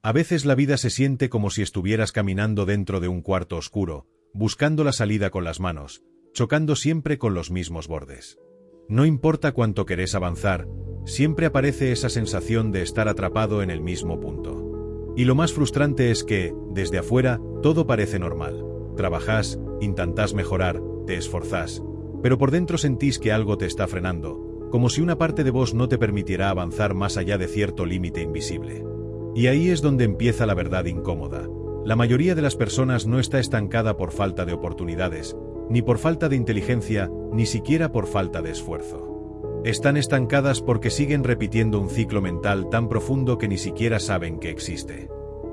A veces la vida se siente como si estuvieras caminando dentro de un cuarto oscuro, buscando la salida con las manos, chocando siempre con los mismos bordes. No importa cuánto querés avanzar, siempre aparece esa sensación de estar atrapado en el mismo punto. Y lo más frustrante es que, desde afuera, todo parece normal. Trabajás, intentás mejorar, te esforzás, pero por dentro sentís que algo te está frenando, como si una parte de vos no te permitiera avanzar más allá de cierto límite invisible. Y ahí es donde empieza la verdad incómoda. La mayoría de las personas no está estancada por falta de oportunidades, ni por falta de inteligencia, ni siquiera por falta de esfuerzo. Están estancadas porque siguen repitiendo un ciclo mental tan profundo que ni siquiera saben que existe.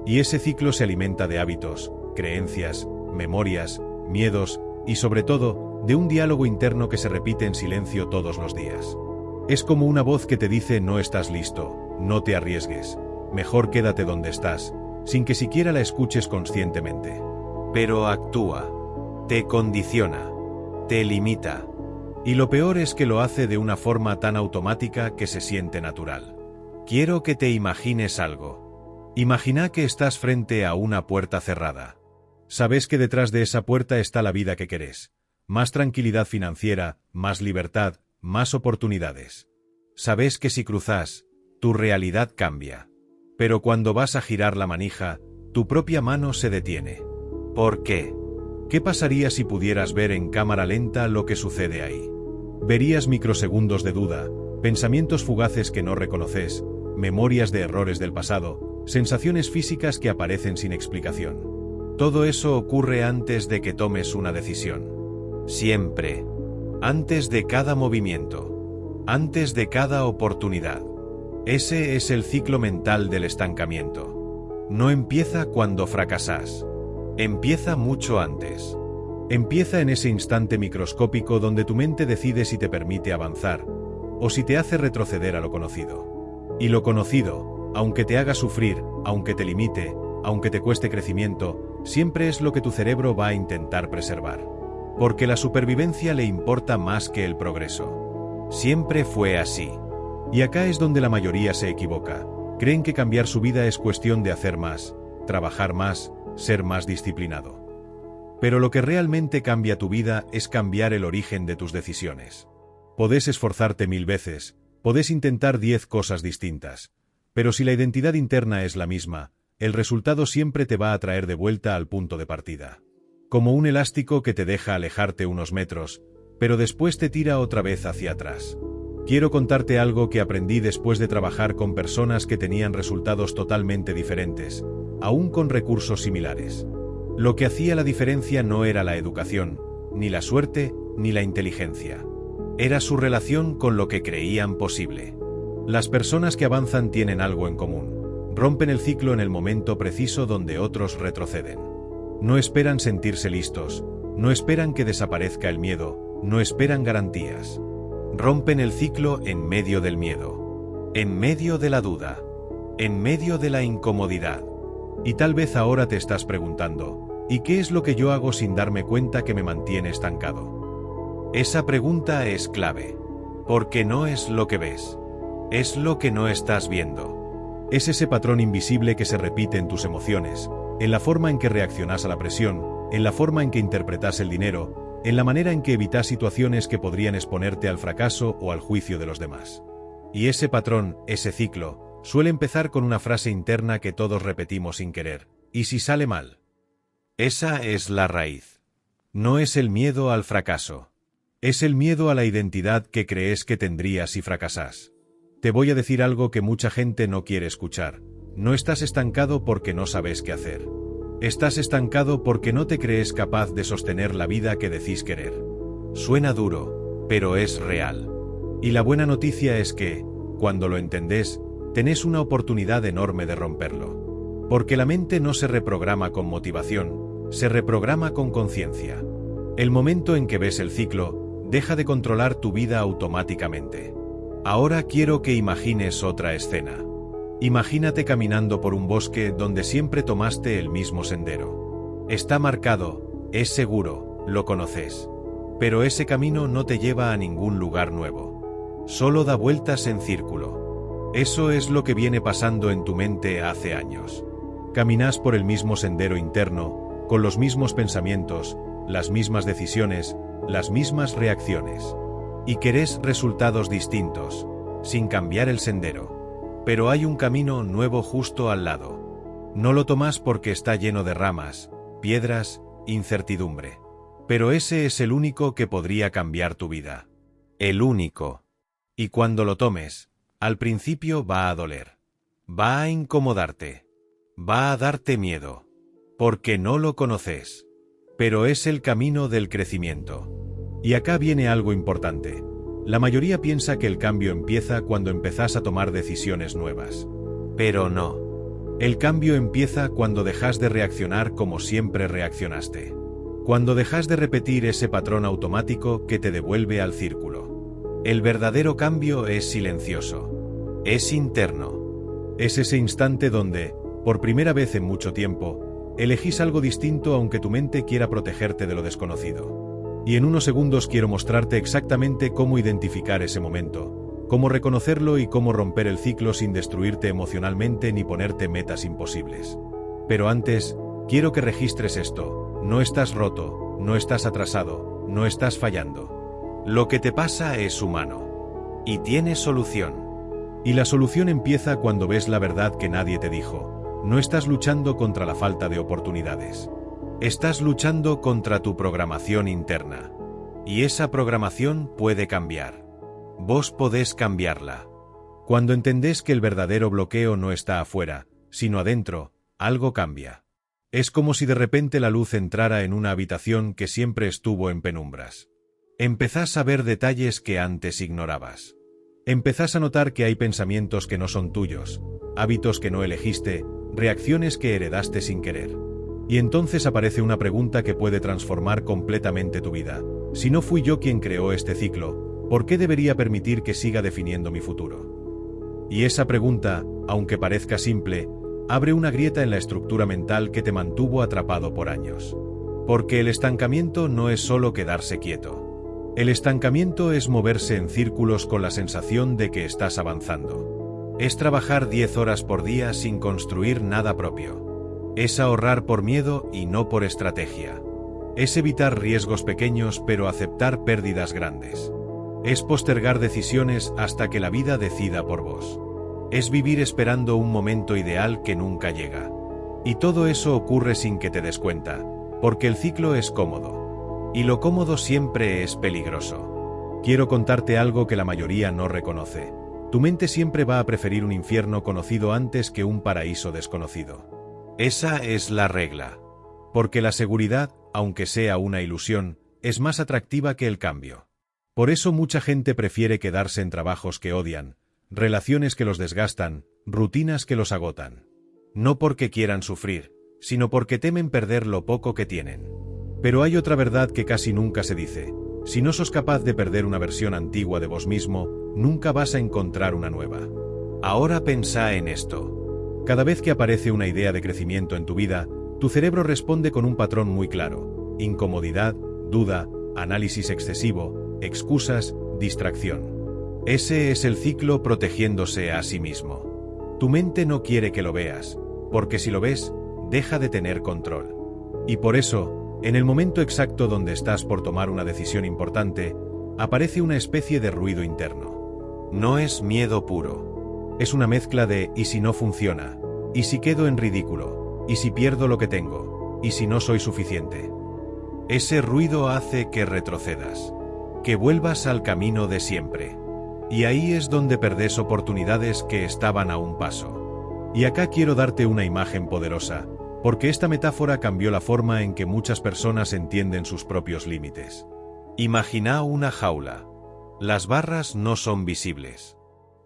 Y ese ciclo se alimenta de hábitos, creencias, memorias, miedos, y sobre todo, de un diálogo interno que se repite en silencio todos los días. Es como una voz que te dice: no estás listo, no te arriesgues, mejor quédate donde estás, sin que siquiera la escuches conscientemente. Pero actúa, te condiciona, te limita. Y lo peor es que lo hace de una forma tan automática que se siente natural. Quiero que te imagines algo. Imagina que estás frente a una puerta cerrada. Sabes que detrás de esa puerta está la vida que querés. Más tranquilidad financiera, más libertad, más oportunidades. Sabes que si cruzas, tu realidad cambia. Pero cuando vas a girar la manija, tu propia mano se detiene. ¿Por qué? ¿Qué pasaría si pudieras ver en cámara lenta lo que sucede ahí? Verías microsegundos de duda, pensamientos fugaces que no reconoces, memorias de errores del pasado, sensaciones físicas que aparecen sin explicación. Todo eso ocurre antes de que tomes una decisión. Siempre. Antes de cada movimiento. Antes de cada oportunidad. Ese es el ciclo mental del estancamiento. No empieza cuando fracasas. Empieza mucho antes. Empieza en ese instante microscópico donde tu mente decide si te permite avanzar, o si te hace retroceder a lo conocido. Y lo conocido, aunque te haga sufrir, aunque te limite, aunque te cueste crecimiento, siempre es lo que tu cerebro va a intentar preservar. Porque la supervivencia le importa más que el progreso. Siempre fue así. Y acá es donde la mayoría se equivoca. Creen que cambiar su vida es cuestión de hacer más, trabajar más, ser más disciplinado. Pero lo que realmente cambia tu vida es cambiar el origen de tus decisiones. Podés esforzarte 1000 veces, podés intentar 10 cosas distintas, pero si la identidad interna es la misma, el resultado siempre te va a traer de vuelta al punto de partida. Como un elástico que te deja alejarte unos metros, pero después te tira otra vez hacia atrás. Quiero contarte algo que aprendí después de trabajar con personas que tenían resultados totalmente diferentes, aún con recursos similares. Lo que hacía la diferencia no era la educación, ni la suerte, ni la inteligencia. Era su relación con lo que creían posible. Las personas que avanzan tienen algo en común. Rompen el ciclo en el momento preciso donde otros retroceden. No esperan sentirse listos, no esperan que desaparezca el miedo, no esperan garantías. Rompen el ciclo en medio del miedo, en medio de la duda, en medio de la incomodidad. Y tal vez ahora te estás preguntando, ¿y qué es lo que yo hago sin darme cuenta que me mantiene estancado? Esa pregunta es clave, porque no es lo que ves, es lo que no estás viendo. Es ese patrón invisible que se repite en tus emociones, en la forma en que reaccionas a la presión, en la forma en que interpretas el dinero, en la manera en que evitas situaciones que podrían exponerte al fracaso o al juicio de los demás. Y ese patrón, ese ciclo, suele empezar con una frase interna que todos repetimos sin querer: ¿y si sale mal? Esa es la raíz. No es el miedo al fracaso. Es el miedo a la identidad que crees que tendrías si fracasas. Te voy a decir algo que mucha gente no quiere escuchar. No estás estancado porque no sabes qué hacer. Estás estancado porque no te crees capaz de sostener la vida que decís querer. Suena duro, pero es real. Y la buena noticia es que, cuando lo entendés, tenés una oportunidad enorme de romperlo. Porque la mente no se reprograma con motivación, se reprograma con conciencia. El momento en que ves el ciclo, deja de controlar tu vida automáticamente. Ahora quiero que imagines otra escena. Imagínate caminando por un bosque donde siempre tomaste el mismo sendero. Está marcado, es seguro, lo conoces. Pero ese camino no te lleva a ningún lugar nuevo. Solo da vueltas en círculo. Eso es lo que viene pasando en tu mente hace años. Caminas por el mismo sendero interno, con los mismos pensamientos, las mismas decisiones, las mismas reacciones. Y querés resultados distintos, sin cambiar el sendero. Pero hay un camino nuevo justo al lado. No lo tomas porque está lleno de ramas, piedras, incertidumbre. Pero ese es el único que podría cambiar tu vida. El único. Y cuando lo tomes, al principio va a doler. Va a incomodarte. Va a darte miedo. Porque no lo conoces. Pero es el camino del crecimiento. Y acá viene algo importante. La mayoría piensa que el cambio empieza cuando empezás a tomar decisiones nuevas. Pero no. El cambio empieza cuando dejas de reaccionar como siempre reaccionaste. Cuando dejas de repetir ese patrón automático que te devuelve al círculo. El verdadero cambio es silencioso. Es interno. Es ese instante donde, por primera vez en mucho tiempo, elegís algo distinto aunque tu mente quiera protegerte de lo desconocido. Y en unos segundos quiero mostrarte exactamente cómo identificar ese momento, cómo reconocerlo y cómo romper el ciclo sin destruirte emocionalmente ni ponerte metas imposibles. Pero antes, quiero que registres esto: no estás roto, no estás atrasado, no estás fallando. Lo que te pasa es humano. Y tiene solución. Y la solución empieza cuando ves la verdad que nadie te dijo. No estás luchando contra la falta de oportunidades. Estás luchando contra tu programación interna. Y esa programación puede cambiar. Vos podés cambiarla. Cuando entendés que el verdadero bloqueo no está afuera, sino adentro, algo cambia. Es como si de repente la luz entrara en una habitación que siempre estuvo en penumbras. Empezás a ver detalles que antes ignorabas. Empezás a notar que hay pensamientos que no son tuyos, hábitos que no elegiste, reacciones que heredaste sin querer. Y entonces aparece una pregunta que puede transformar completamente tu vida. Si no fui yo quien creó este ciclo, ¿por qué debería permitir que siga definiendo mi futuro? Y esa pregunta, aunque parezca simple, abre una grieta en la estructura mental que te mantuvo atrapado por años. Porque el estancamiento no es solo quedarse quieto. El estancamiento es moverse en círculos con la sensación de que estás avanzando. Es trabajar 10 horas por día sin construir nada propio. Es ahorrar por miedo y no por estrategia. Es evitar riesgos pequeños pero aceptar pérdidas grandes. Es postergar decisiones hasta que la vida decida por vos. Es vivir esperando un momento ideal que nunca llega. Y todo eso ocurre sin que te des cuenta, porque el ciclo es cómodo. Y lo cómodo siempre es peligroso. Quiero contarte algo que la mayoría no reconoce. Tu mente siempre va a preferir un infierno conocido antes que un paraíso desconocido. Esa es la regla. Porque la seguridad, aunque sea una ilusión, es más atractiva que el cambio. Por eso mucha gente prefiere quedarse en trabajos que odian, relaciones que los desgastan, rutinas que los agotan. No porque quieran sufrir, sino porque temen perder lo poco que tienen. Pero hay otra verdad que casi nunca se dice. Si no sos capaz de perder una versión antigua de vos mismo, nunca vas a encontrar una nueva. Ahora pensá en esto. Cada vez que aparece una idea de crecimiento en tu vida, tu cerebro responde con un patrón muy claro: incomodidad, duda, análisis excesivo, excusas, distracción. Ese es el ciclo protegiéndose a sí mismo. Tu mente no quiere que lo veas, porque si lo ves, deja de tener control. Y por eso, en el momento exacto donde estás por tomar una decisión importante, aparece una especie de ruido interno. No es miedo puro. Es una mezcla de ¿y si no funciona? ¿Y si quedo en ridículo? ¿Y si pierdo lo que tengo? ¿Y si no soy suficiente? Ese ruido hace que retrocedas, que vuelvas al camino de siempre. Y ahí es donde perdés oportunidades que estaban a un paso. Y acá quiero darte una imagen poderosa, porque esta metáfora cambió la forma en que muchas personas entienden sus propios límites. Imagina una jaula. Las barras no son visibles.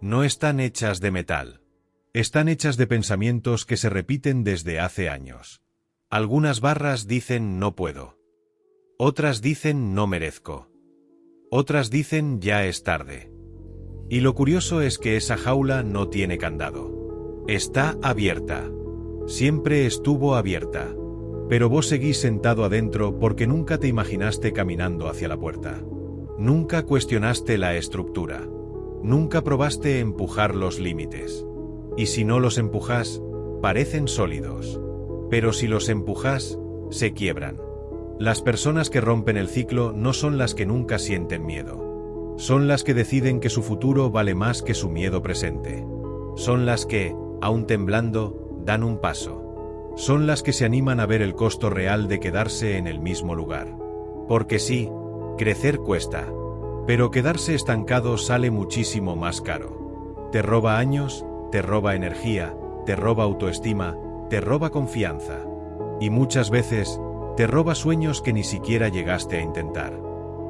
No están hechas de metal. Están hechas de pensamientos que se repiten desde hace años. Algunas barras dicen no puedo. Otras dicen no merezco. Otras dicen ya es tarde. Y lo curioso es que esa jaula no tiene candado. Está abierta. Siempre estuvo abierta. Pero vos seguís sentado adentro porque nunca te imaginaste caminando hacia la puerta. Nunca cuestionaste la estructura. Nunca probaste empujar los límites. Y si no los empujas, parecen sólidos. Pero si los empujas, se quiebran. Las personas que rompen el ciclo no son las que nunca sienten miedo. Son las que deciden que su futuro vale más que su miedo presente. Son las que, aún temblando, dan un paso. Son las que se animan a ver el costo real de quedarse en el mismo lugar. Porque sí, crecer cuesta. Pero quedarse estancado sale muchísimo más caro. Te roba años, te roba energía, te roba autoestima, te roba confianza. Y muchas veces, te roba sueños que ni siquiera llegaste a intentar.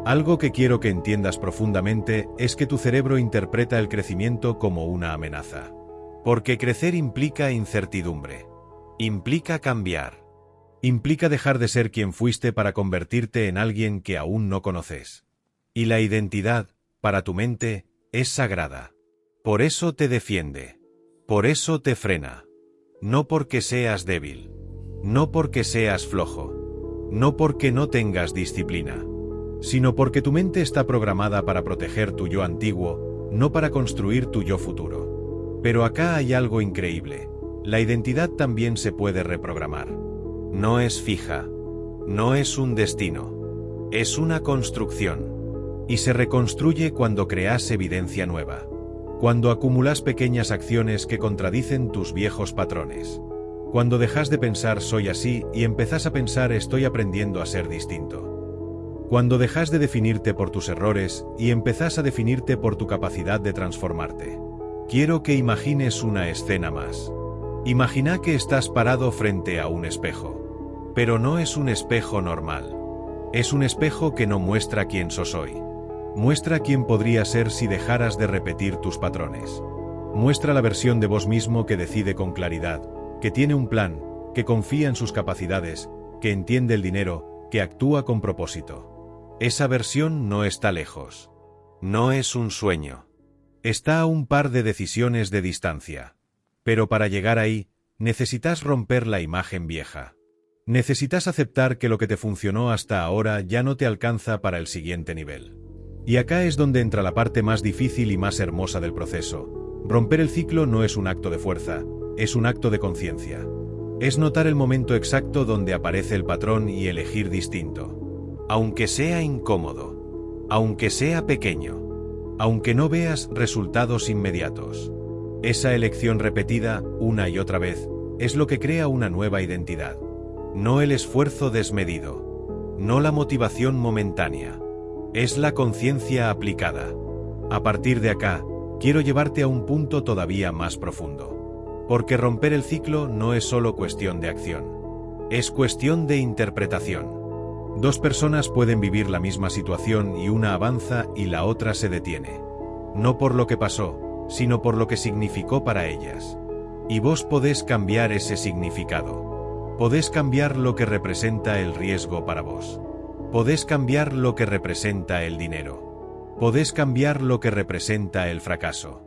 Algo que quiero que entiendas profundamente es que tu cerebro interpreta el crecimiento como una amenaza. Porque crecer implica incertidumbre. Implica cambiar. Implica dejar de ser quien fuiste para convertirte en alguien que aún no conoces. Y la identidad, para tu mente, es sagrada. Por eso te defiende. Por eso te frena. No porque seas débil. No porque seas flojo. No porque no tengas disciplina. Sino porque tu mente está programada para proteger tu yo antiguo, no para construir tu yo futuro. Pero acá hay algo increíble. La identidad también se puede reprogramar. No es fija. No es un destino. Es una construcción. Y se reconstruye cuando creas evidencia nueva. Cuando acumulas pequeñas acciones que contradicen tus viejos patrones. Cuando dejas de pensar soy así y empezás a pensar estoy aprendiendo a ser distinto. Cuando dejas de definirte por tus errores y empezás a definirte por tu capacidad de transformarte. Quiero que imagines una escena más. Imagina que estás parado frente a un espejo. Pero no es un espejo normal. Es un espejo que no muestra quién sos hoy. Muestra quién podría ser si dejaras de repetir tus patrones. Muestra la versión de vos mismo que decide con claridad, que tiene un plan, que confía en sus capacidades, que entiende el dinero, que actúa con propósito. Esa versión no está lejos. No es un sueño. Está a un par de decisiones de distancia. Pero para llegar ahí, necesitas romper la imagen vieja. Necesitas aceptar que lo que te funcionó hasta ahora ya no te alcanza para el siguiente nivel. Y acá es donde entra la parte más difícil y más hermosa del proceso. Romper el ciclo no es un acto de fuerza, es un acto de conciencia. Es notar el momento exacto donde aparece el patrón y elegir distinto. Aunque sea incómodo. Aunque sea pequeño. Aunque no veas resultados inmediatos. Esa elección repetida, una y otra vez, es lo que crea una nueva identidad. No el esfuerzo desmedido. No la motivación momentánea. Es la conciencia aplicada. A partir de acá, quiero llevarte a un punto todavía más profundo. Porque romper el ciclo no es solo cuestión de acción. Es cuestión de interpretación. Dos personas pueden vivir la misma situación y una avanza y la otra se detiene. No por lo que pasó, sino por lo que significó para ellas. Y vos podés cambiar ese significado. Podés cambiar lo que representa el riesgo para vos. Podés cambiar lo que representa el dinero. Podés cambiar lo que representa el fracaso.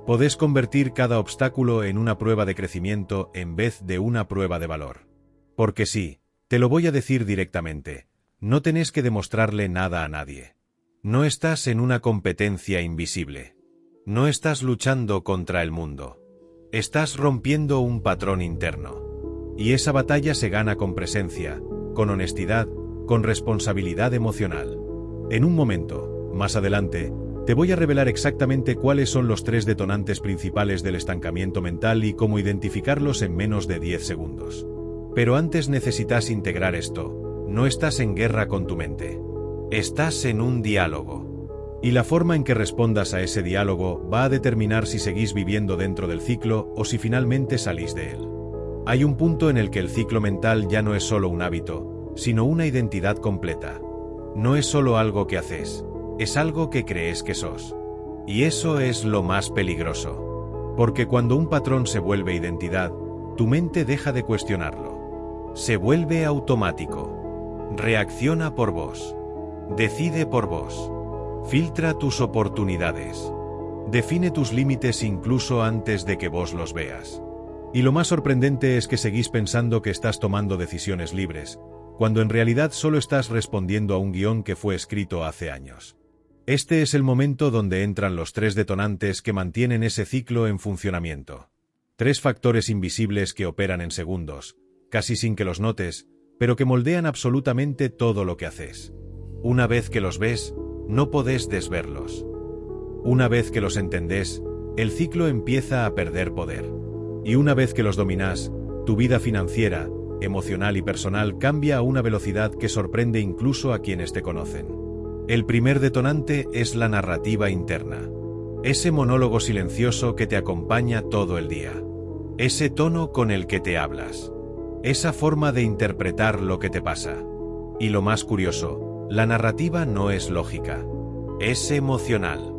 Podés convertir cada obstáculo en una prueba de crecimiento en vez de una prueba de valor. Porque sí, te lo voy a decir directamente, no tenés que demostrarle nada a nadie. No estás en una competencia invisible. No estás luchando contra el mundo. Estás rompiendo un patrón interno. Y esa batalla se gana con presencia, con honestidad, con responsabilidad emocional. En un momento, más adelante, te voy a revelar exactamente cuáles son los 3 detonantes principales del estancamiento mental y cómo identificarlos en menos de 10 segundos. Pero antes necesitas integrar esto. No estás en guerra con tu mente. Estás en un diálogo. Y la forma en que respondas a ese diálogo va a determinar si seguís viviendo dentro del ciclo o si finalmente salís de él. Hay un punto en el que el ciclo mental ya no es solo un hábito, sino una identidad completa. No es solo algo que haces, es algo que crees que sos. Y eso es lo más peligroso. Porque cuando un patrón se vuelve identidad, tu mente deja de cuestionarlo. Se vuelve automático. Reacciona por vos. Decide por vos. Filtra tus oportunidades. Define tus límites incluso antes de que vos los veas. Y lo más sorprendente es que seguís pensando que estás tomando decisiones libres, cuando en realidad solo estás respondiendo a un guión que fue escrito hace años. Este es el momento donde entran los 3 detonantes que mantienen ese ciclo en funcionamiento. 3 factores invisibles que operan en segundos, casi sin que los notes, pero que moldean absolutamente todo lo que haces. Una vez que los ves, no podés desverlos. Una vez que los entendés, el ciclo empieza a perder poder. Y una vez que los dominás, tu vida financiera, emocional y personal cambia a una velocidad que sorprende incluso a quienes te conocen. El primer detonante es la narrativa interna. Ese monólogo silencioso que te acompaña todo el día. Ese tono con el que te hablas. Esa forma de interpretar lo que te pasa. Y lo más curioso, la narrativa no es lógica. Es emocional.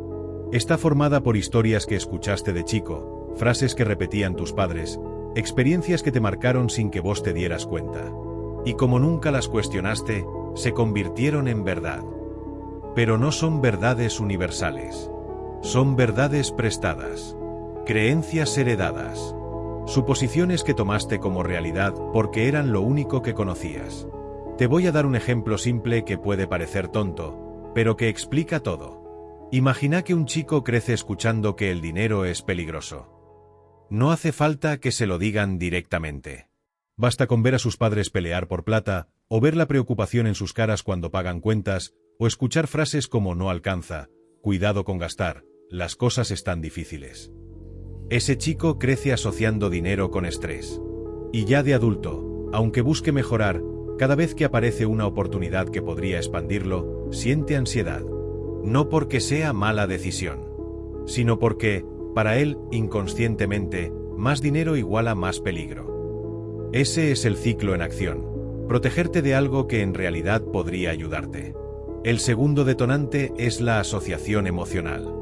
Está formada por historias que escuchaste de chico, frases que repetían tus padres, experiencias que te marcaron sin que vos te dieras cuenta. Y como nunca las cuestionaste, se convirtieron en verdad. Pero no son verdades universales. Son verdades prestadas. Creencias heredadas. Suposiciones que tomaste como realidad porque eran lo único que conocías. Te voy a dar un ejemplo simple que puede parecer tonto, pero que explica todo. Imagina que un chico crece escuchando que el dinero es peligroso. No hace falta que se lo digan directamente. Basta con ver a sus padres pelear por plata, o ver la preocupación en sus caras cuando pagan cuentas, o escuchar frases como no alcanza, cuidado con gastar, las cosas están difíciles. Ese chico crece asociando dinero con estrés. Y ya de adulto, aunque busque mejorar, cada vez que aparece una oportunidad que podría expandirlo, siente ansiedad. No porque sea mala decisión, sino porque, para él, inconscientemente, más dinero iguala más peligro. Ese es el ciclo en acción. Protegerte de algo que en realidad podría ayudarte. El segundo detonante es la asociación emocional.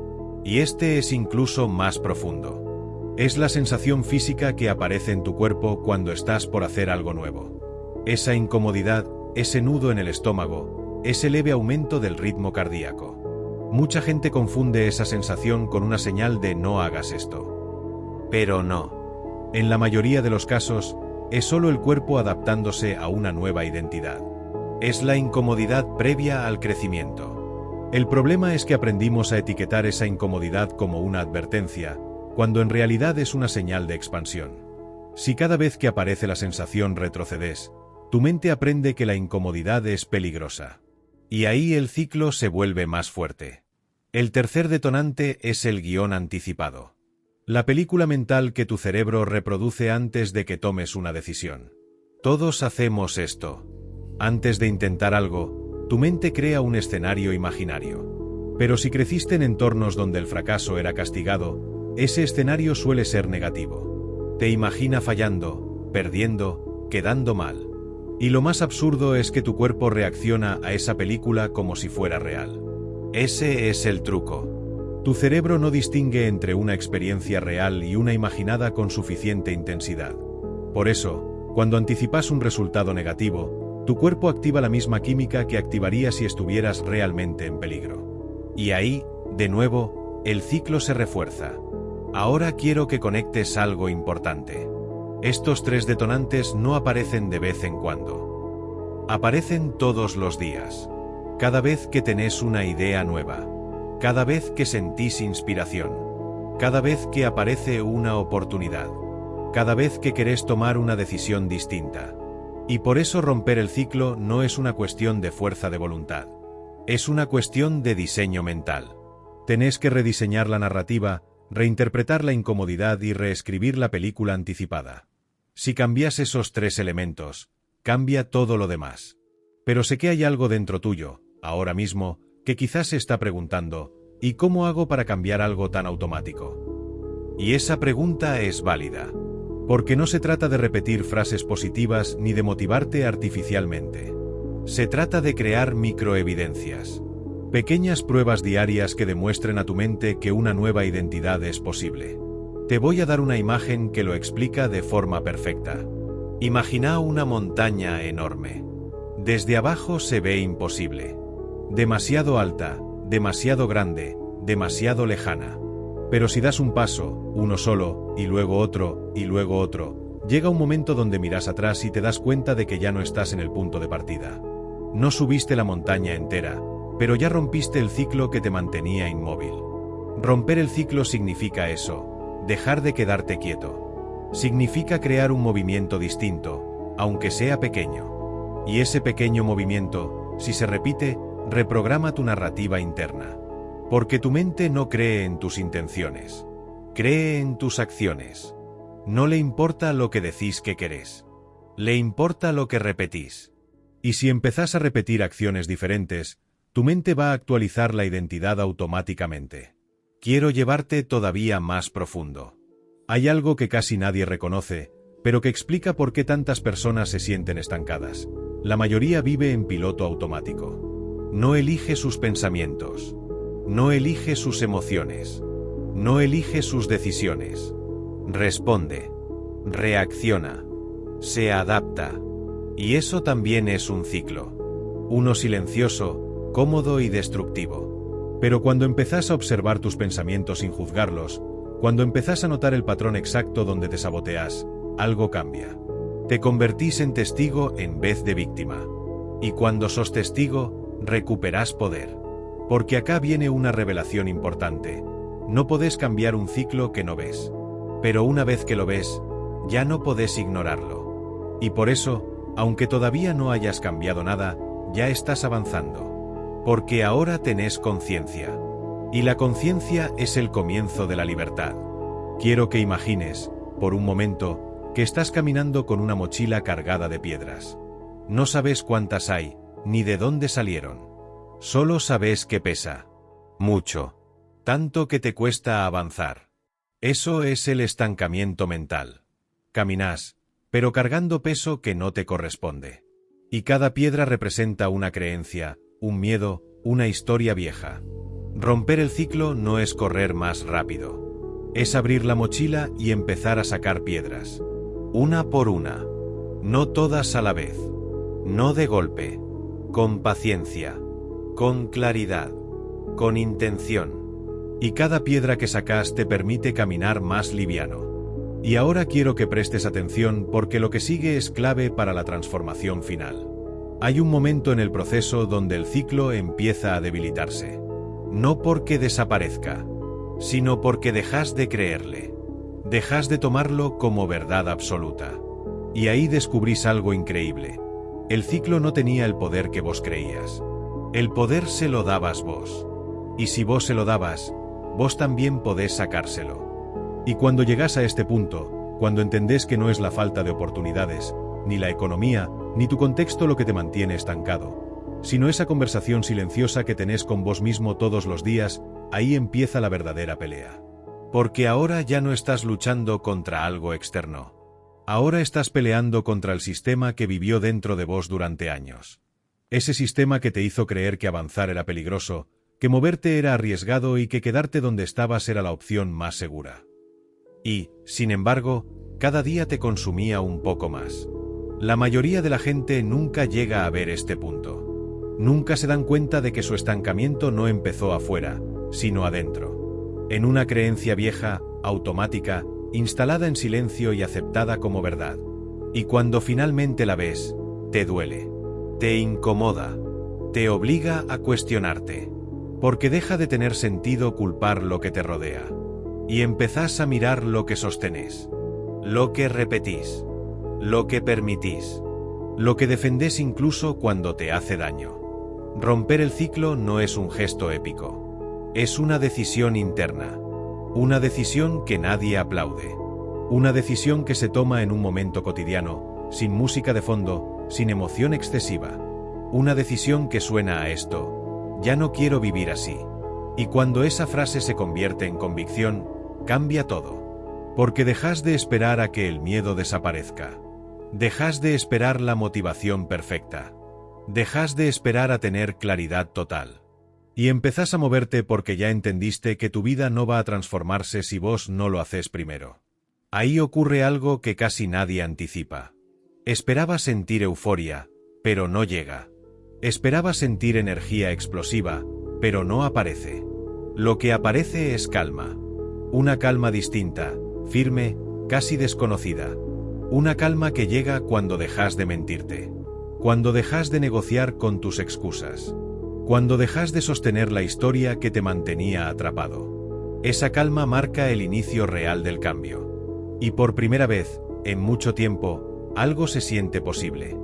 Y este es incluso más profundo. Es la sensación física que aparece en tu cuerpo cuando estás por hacer algo nuevo. Esa incomodidad, ese nudo en el estómago, ese leve aumento del ritmo cardíaco. Mucha gente confunde esa sensación con una señal de no hagas esto. Pero no. En la mayoría de los casos, es solo el cuerpo adaptándose a una nueva identidad. Es la incomodidad previa al crecimiento. El problema es que aprendimos a etiquetar esa incomodidad como una advertencia, cuando en realidad es una señal de expansión. Si cada vez que aparece la sensación retrocedes, tu mente aprende que la incomodidad es peligrosa. Y ahí el ciclo se vuelve más fuerte. El tercer detonante es el guión anticipado. La película mental que tu cerebro reproduce antes de que tomes una decisión. Todos hacemos esto. Antes de intentar algo, tu mente crea un escenario imaginario. Pero si creciste en entornos donde el fracaso era castigado, ese escenario suele ser negativo. Te imagina fallando, perdiendo, quedando mal. Y lo más absurdo es que tu cuerpo reacciona a esa película como si fuera real. Ese es el truco. Tu cerebro no distingue entre una experiencia real y una imaginada con suficiente intensidad. Por eso, cuando anticipas un resultado negativo, tu cuerpo activa la misma química que activaría si estuvieras realmente en peligro. Y ahí, de nuevo, el ciclo se refuerza. Ahora quiero que conectes algo importante. Estos 3 detonantes no aparecen de vez en cuando. Aparecen todos los días. Cada vez que tenés una idea nueva. Cada vez que sentís inspiración. Cada vez que aparece una oportunidad. Cada vez que querés tomar una decisión distinta. Y por eso romper el ciclo no es una cuestión de fuerza de voluntad. Es una cuestión de diseño mental. Tenés que rediseñar la narrativa, reinterpretar la incomodidad y reescribir la película anticipada. Si cambias esos 3 elementos, cambia todo lo demás. Pero sé que hay algo dentro tuyo, ahora mismo, que quizás se está preguntando, ¿y cómo hago para cambiar algo tan automático? Y esa pregunta es válida. Porque no se trata de repetir frases positivas ni de motivarte artificialmente. Se trata de crear microevidencias. Pequeñas pruebas diarias que demuestren a tu mente que una nueva identidad es posible. Te voy a dar una imagen que lo explica de forma perfecta. Imagina una montaña enorme. Desde abajo se ve imposible. Demasiado alta, demasiado grande, demasiado lejana. Pero si das un paso, uno solo, y luego otro, llega un momento donde miras atrás y te das cuenta de que ya no estás en el punto de partida. No subiste la montaña entera, pero ya rompiste el ciclo que te mantenía inmóvil. Romper el ciclo significa eso, dejar de quedarte quieto. Significa crear un movimiento distinto, aunque sea pequeño. Y ese pequeño movimiento, si se repite, reprograma tu narrativa interna. Porque tu mente no cree en tus intenciones. Cree en tus acciones. No le importa lo que decís que querés. Le importa lo que repetís. Y si empezás a repetir acciones diferentes, tu mente va a actualizar la identidad automáticamente. Quiero llevarte todavía más profundo. Hay algo que casi nadie reconoce, pero que explica por qué tantas personas se sienten estancadas. La mayoría vive en piloto automático. No elige sus pensamientos. No elige sus emociones. No elige sus decisiones. Responde. Reacciona. Se adapta. Y eso también es un ciclo. Uno silencioso, cómodo y destructivo. Pero cuando empezás a observar tus pensamientos sin juzgarlos, cuando empezás a notar el patrón exacto donde te saboteas, algo cambia. Te convertís en testigo en vez de víctima. Y cuando sos testigo, recuperás poder. Porque acá viene una revelación importante. No podés cambiar un ciclo que no ves. Pero una vez que lo ves, ya no podés ignorarlo. Y por eso, aunque todavía no hayas cambiado nada, ya estás avanzando. Porque ahora tenés conciencia. Y la conciencia es el comienzo de la libertad. Quiero que imagines, por un momento, que estás caminando con una mochila cargada de piedras. No sabes cuántas hay, ni de dónde salieron. Solo sabes que pesa. Mucho. Tanto que te cuesta avanzar. Eso es el estancamiento mental. Caminás, pero cargando peso que no te corresponde. Y cada piedra representa una creencia, un miedo, una historia vieja. Romper el ciclo no es correr más rápido. Es abrir la mochila y empezar a sacar piedras. Una por una. No todas a la vez. No de golpe. Con paciencia. Con claridad. Con intención. Y cada piedra que sacas te permite caminar más liviano. Y ahora quiero que prestes atención porque lo que sigue es clave para la transformación final. Hay un momento en el proceso donde el ciclo empieza a debilitarse. No porque desaparezca, sino porque dejas de creerle. Dejas de tomarlo como verdad absoluta. Y ahí descubrís algo increíble. El ciclo no tenía el poder que vos creías. El poder se lo dabas vos. Y si vos se lo dabas, vos también podés sacárselo. Y cuando llegás a este punto, cuando entendés que no es la falta de oportunidades, ni la economía, ni tu contexto lo que te mantiene estancado, sino esa conversación silenciosa que tenés con vos mismo todos los días, ahí empieza la verdadera pelea. Porque ahora ya no estás luchando contra algo externo. Ahora estás peleando contra el sistema que vivió dentro de vos durante años. Ese sistema que te hizo creer que avanzar era peligroso, que moverte era arriesgado y que quedarte donde estabas era la opción más segura. Y, sin embargo, cada día te consumía un poco más. La mayoría de la gente nunca llega a ver este punto. Nunca se dan cuenta de que su estancamiento no empezó afuera, sino adentro. En una creencia vieja, automática, instalada en silencio y aceptada como verdad. Y cuando finalmente la ves, te duele. Te incomoda. Te obliga a cuestionarte. Porque deja de tener sentido culpar lo que te rodea. Y empezás a mirar lo que sostenés. Lo que repetís. Lo que permitís. Lo que defendés incluso cuando te hace daño. Romper el ciclo no es un gesto épico. Es una decisión interna. Una decisión que nadie aplaude. Una decisión que se toma en un momento cotidiano, sin música de fondo, sin emoción excesiva. Una decisión que suena a esto: ya no quiero vivir así. Y cuando esa frase se convierte en convicción, cambia todo. Porque dejas de esperar a que el miedo desaparezca. Dejas de esperar la motivación perfecta. Dejas de esperar a tener claridad total. Y empezás a moverte porque ya entendiste que tu vida no va a transformarse si vos no lo haces primero. Ahí ocurre algo que casi nadie anticipa. Esperabas sentir euforia, pero no llega. Esperabas sentir energía explosiva, pero no aparece. Lo que aparece es calma. Una calma distinta, firme, casi desconocida. Una calma que llega cuando dejas de mentirte. Cuando dejas de negociar con tus excusas. Cuando dejas de sostener la historia que te mantenía atrapado. Esa calma marca el inicio real del cambio. Y por primera vez, en mucho tiempo, algo se siente posible.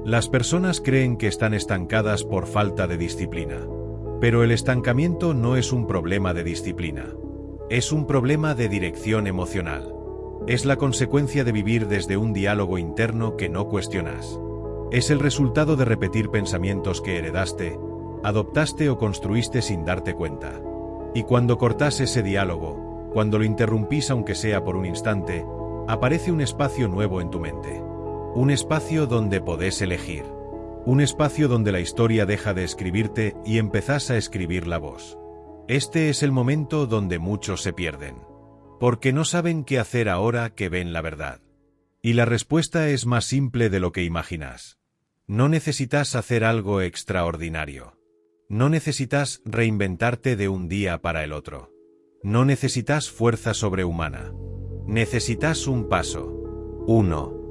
Las personas creen que están estancadas por falta de disciplina. Pero el estancamiento no es un problema de disciplina. Es un problema de dirección emocional. Es la consecuencia de vivir desde un diálogo interno que no cuestionas. Es el resultado de repetir pensamientos que heredaste, adoptaste o construiste sin darte cuenta. Y cuando cortas ese diálogo, cuando lo interrumpís aunque sea por un instante, aparece un espacio nuevo en tu mente. Un espacio donde podés elegir. Un espacio donde la historia deja de escribirte y empezás a escribirla vos. Este es el momento donde muchos se pierden. Porque no saben qué hacer ahora que ven la verdad. Y la respuesta es más simple de lo que imaginas. No necesitas hacer algo extraordinario. No necesitas reinventarte de un día para el otro. No necesitas fuerza sobrehumana. Necesitas un paso. 1.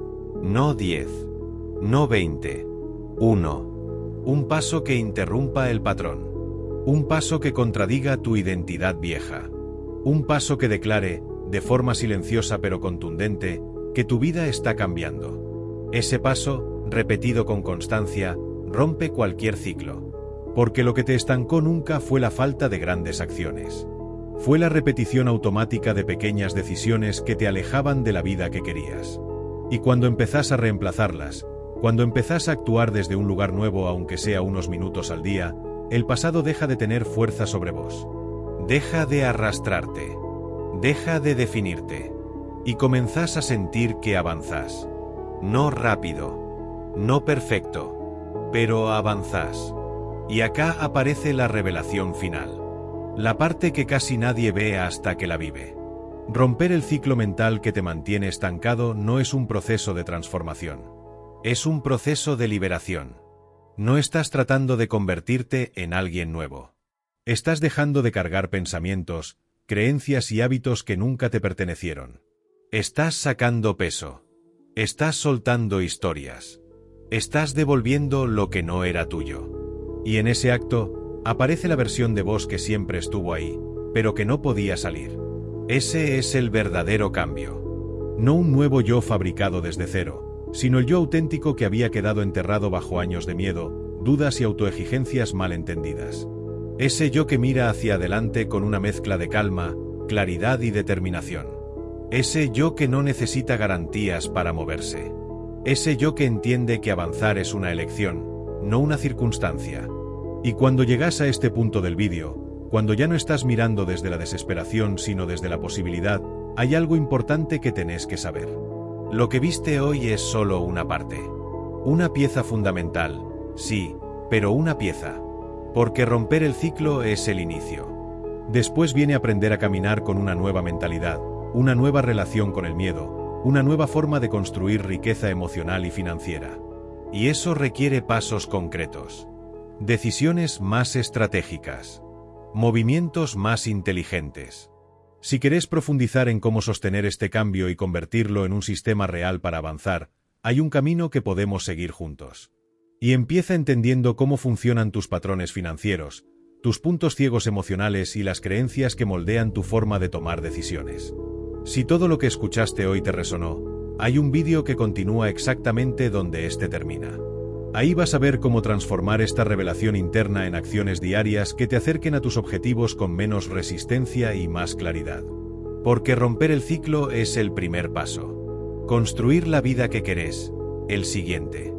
No 10. No 20. 1. Un paso que interrumpa el patrón. Un paso que contradiga tu identidad vieja. Un paso que declare, de forma silenciosa pero contundente, que tu vida está cambiando. Ese paso, repetido con constancia, rompe cualquier ciclo. Porque lo que te estancó nunca fue la falta de grandes acciones. Fue la repetición automática de pequeñas decisiones que te alejaban de la vida que querías. Y cuando empezás a reemplazarlas, cuando empezás a actuar desde un lugar nuevo aunque sea unos minutos al día, el pasado deja de tener fuerza sobre vos. Deja de arrastrarte. Deja de definirte. Y comenzás a sentir que avanzás. No rápido. No perfecto. Pero avanzás. Y acá aparece la revelación final. La parte que casi nadie ve hasta que la vive. Romper el ciclo mental que te mantiene estancado no es un proceso de transformación. Es un proceso de liberación. No estás tratando de convertirte en alguien nuevo. Estás dejando de cargar pensamientos, creencias y hábitos que nunca te pertenecieron. Estás sacando peso. Estás soltando historias. Estás devolviendo lo que no era tuyo. Y en ese acto, aparece la versión de vos que siempre estuvo ahí, pero que no podía salir. Ese es el verdadero cambio. No un nuevo yo fabricado desde cero, sino el yo auténtico que había quedado enterrado bajo años de miedo, dudas y autoexigencias mal entendidas. Ese yo que mira hacia adelante con una mezcla de calma, claridad y determinación. Ese yo que no necesita garantías para moverse. Ese yo que entiende que avanzar es una elección, no una circunstancia. Y cuando llegas a este punto del vídeo, cuando ya no estás mirando desde la desesperación sino desde la posibilidad, hay algo importante que tenés que saber. Lo que viste hoy es solo una parte. Una pieza fundamental, sí, pero una pieza. Porque romper el ciclo es el inicio. Después viene aprender a caminar con una nueva mentalidad, una nueva relación con el miedo, una nueva forma de construir riqueza emocional y financiera. Y eso requiere pasos concretos. Decisiones más estratégicas. Movimientos más inteligentes. Si querés profundizar en cómo sostener este cambio y convertirlo en un sistema real para avanzar, hay un camino que podemos seguir juntos. Y empieza entendiendo cómo funcionan tus patrones financieros, tus puntos ciegos emocionales y las creencias que moldean tu forma de tomar decisiones. Si todo lo que escuchaste hoy te resonó, hay un vídeo que continúa exactamente donde este termina. Ahí vas a ver cómo transformar esta revelación interna en acciones diarias que te acerquen a tus objetivos con menos resistencia y más claridad. Porque romper el ciclo es el primer paso. Construir la vida que querés, el siguiente.